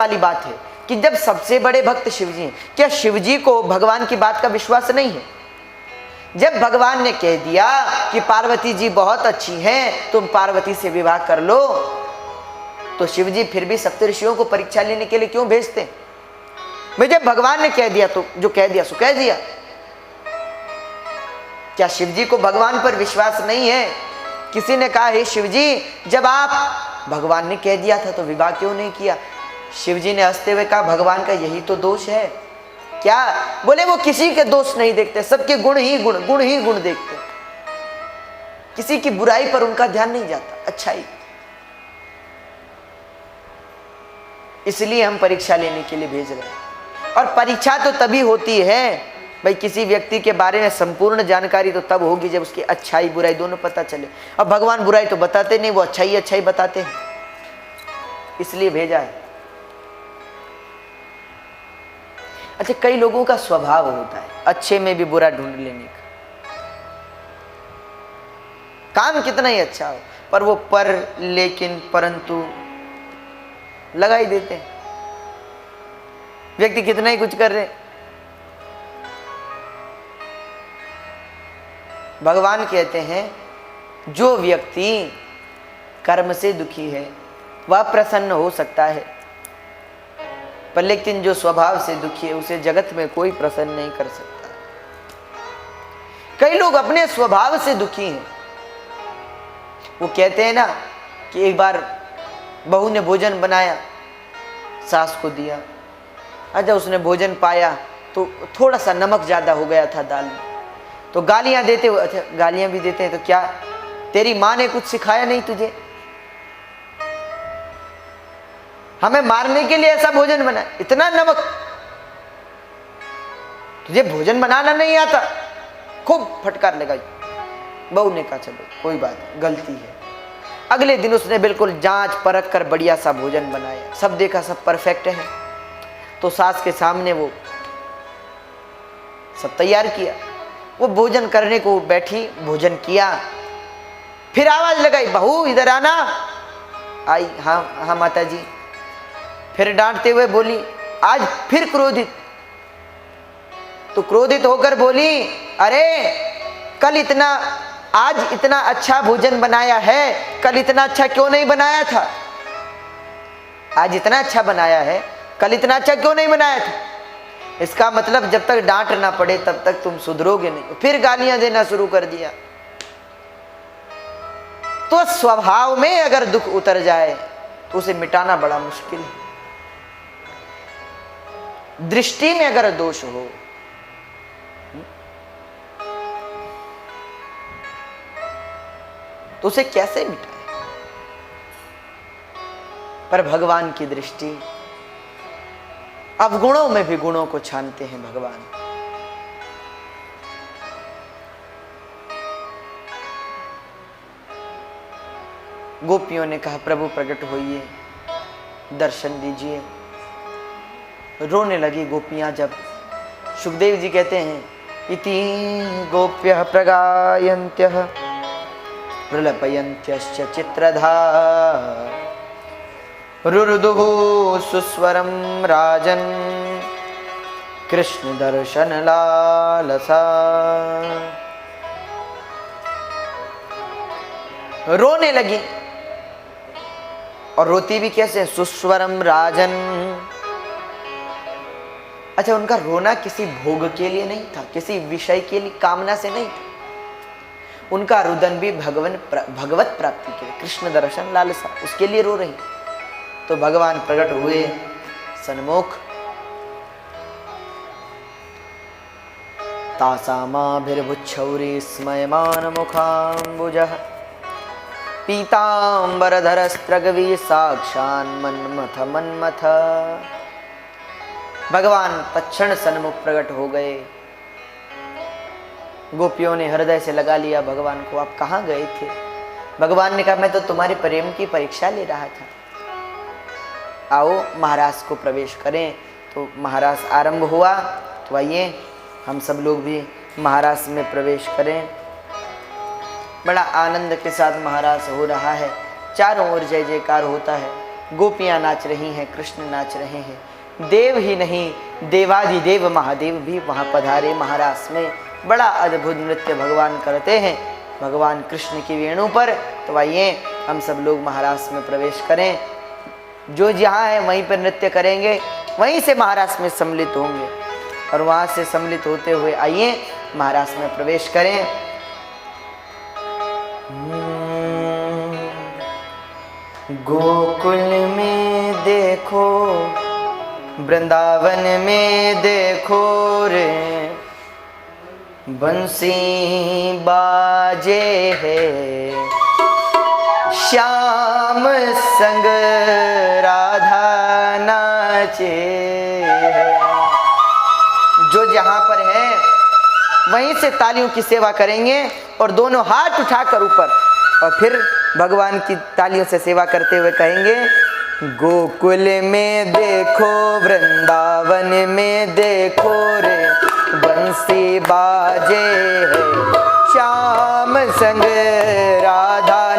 वाली बात है कि जब सबसे बड़े भक्त शिवजी हैं, क्या शिवजी को भगवान की बात का विश्वास नहीं है? जब भगवान ने कह दिया कि पार्वती जी बहुत अच्छी हैं, तुम पार्वती से विवाह कर लो, तो शिवजी फिर भी सप्तऋषियों को परीक्षा लेने के लिए क्यों भेजते? भाई जब भगवान ने कह दिया तो जो कह दिया सो कह दिया। क्या शिवजी को भगवान पर विश्वास नहीं है? किसी ने कहा हे शिवजी, जब आप भगवान ने कह दिया था तो विवाह क्यों नहीं किया? शिवजी ने हंसते हुए कहा भगवान का यही तो दोष है। क्या? बोले वो किसी के दोष नहीं देखते, सबके गुण ही गुण देखते, किसी की बुराई पर उनका ध्यान नहीं जाता, अच्छाई। इसलिए हम परीक्षा लेने के लिए भेज रहे हैं। और परीक्षा तो तभी होती है भाई, किसी व्यक्ति के बारे में संपूर्ण जानकारी तो तब होगी जब उसकी अच्छाई बुराई दोनों पता चले। अब भगवान बुराई तो बताते नहीं, वो अच्छाई बताते हैं, इसलिए भेजा है। अच्छा, कई लोगों का स्वभाव होता है अच्छे में भी बुरा ढूंढ लेने का। काम कितना ही अच्छा हो पर वो लेकिन परंतु लगा ही देते हैं। व्यक्ति कितना ही कुछ कर रहे, भगवान कहते हैं जो व्यक्ति कर्म से दुखी है वह प्रसन्न हो सकता है, पर लेकिन जो स्वभाव से दुखी है उसे जगत में कोई प्रसन्न नहीं कर सकता। कई लोग अपने स्वभाव से दुखी हैं। वो कहते हैं ना कि एक बार बहू ने भोजन बनाया, सास को दिया, अच्छा उसने भोजन पाया तो थोड़ा सा नमक ज़्यादा हो गया था दाल में, तो गालियां देते हुए, अच्छा गालियां भी देते हैं तो क्या तेरी माँ ने कुछ सिखाया नहीं तुझे? हमें मारने के लिए ऐसा भोजन बना, इतना नमक, तुझे भोजन बनाना नहीं आता? खूब फटकार लगाई। बहू ने कहा चलो कोई बात नहीं, गलती है। अगले दिन उसने बिल्कुल जांच परख कर बढ़िया सा भोजन बनाया, सब देखा सब परफेक्ट है, तो सास के सामने वो सब तैयार किया। वो भोजन करने को बैठी, भोजन किया, फिर आवाज लगाई बहू इधर आना। आई, हाँ हाँ माता जी। फिर डांटते हुए बोली, आज फिर क्रोधित, तो क्रोधित होकर बोली अरे आज इतना अच्छा भोजन बनाया है, कल इतना अच्छा क्यों नहीं बनाया था? आज इतना अच्छा बनाया है, कल इतना अच्छा क्यों नहीं बनाया था? इसका मतलब जब तक डांट ना पड़े तब तक तुम सुधरोगे नहीं। फिर गालियां देना शुरू कर दिया। तो स्वभाव में अगर दुख उतर जाए तो उसे मिटाना बड़ा मुश्किल है। दृष्टि में अगर दोष हो, तो उसे कैसे मिटाए? पर भगवान की दृष्टि अवगुणों में भी गुणों को छानते हैं भगवान। गोपियों ने कहा प्रभु प्रकट होइए, दर्शन दीजिए। रोने लगी गोपियां। जब सुखदेव जी कहते हैं इति गोप्यः प्रगायन्त्यः प्रलपयन्त्यश्च चित्रधा रुरुदुः सुस्वरं राजन् कृष्ण दर्शन लालसा। रोने लगी, और रोती भी कैसे? सुस्वरम राजन। अच्छा, उनका रोना किसी भोग के लिए नहीं था, किसी विषय के लिए कामना से नहीं था। उनका रुदन भी भगवत प्राप्ति के लिए, कृष्ण दर्शन लालसा, उसके लिए रो रही। तो भगवान प्रकट हुए सन्मुख। तासामाभिर्भुच्छौरी स्मयमान मुखाम्बुजः पीताम्बरधरस्त्रगवी साक्षान् मन्मथ मन्मथ। भगवान तत्क्षण सन्मुख प्रकट हो गए। गोपियों ने हृदय से लगा लिया भगवान को, आप कहाँ गए थे? भगवान ने कहा मैं तो तुम्हारे प्रेम की परीक्षा ले रहा था, आओ महाराज को प्रवेश करें। तो महाराज आरंभ हुआ, तो आइए हम सब लोग भी महाराज में प्रवेश करें। बड़ा आनंद के साथ महाराज हो रहा है, चारों ओर जय जयकार होता है। गोपियां नाच रही हैं, कृष्ण नाच रहे हैं। देव ही नहीं देवादिदेव महादेव भी वहाँ पधारे महारास में। बड़ा अद्भुत नृत्य भगवान करते हैं भगवान कृष्ण की वेणु पर। तो आइए हम सब लोग महारास में प्रवेश करें। जो जहाँ है वहीं पर नृत्य करेंगे, वहीं से महारास में सम्मिलित होंगे और वहाँ से सम्मिलित होते हुए आइए महारास में प्रवेश करें। गोकुल में देखो, वृंदावन में देखो रे, बंसी बाजे है, श्याम संग राधा नाचे है। जो जहाँ पर है वहीं से तालियों की सेवा करेंगे और दोनों हाथ उठाकर ऊपर, और फिर भगवान की तालियों से सेवा करते हुए कहेंगे, गोकुल में देखो, वृंदावन में देखो रे, बंसी बाजे है, श्याम संग राधा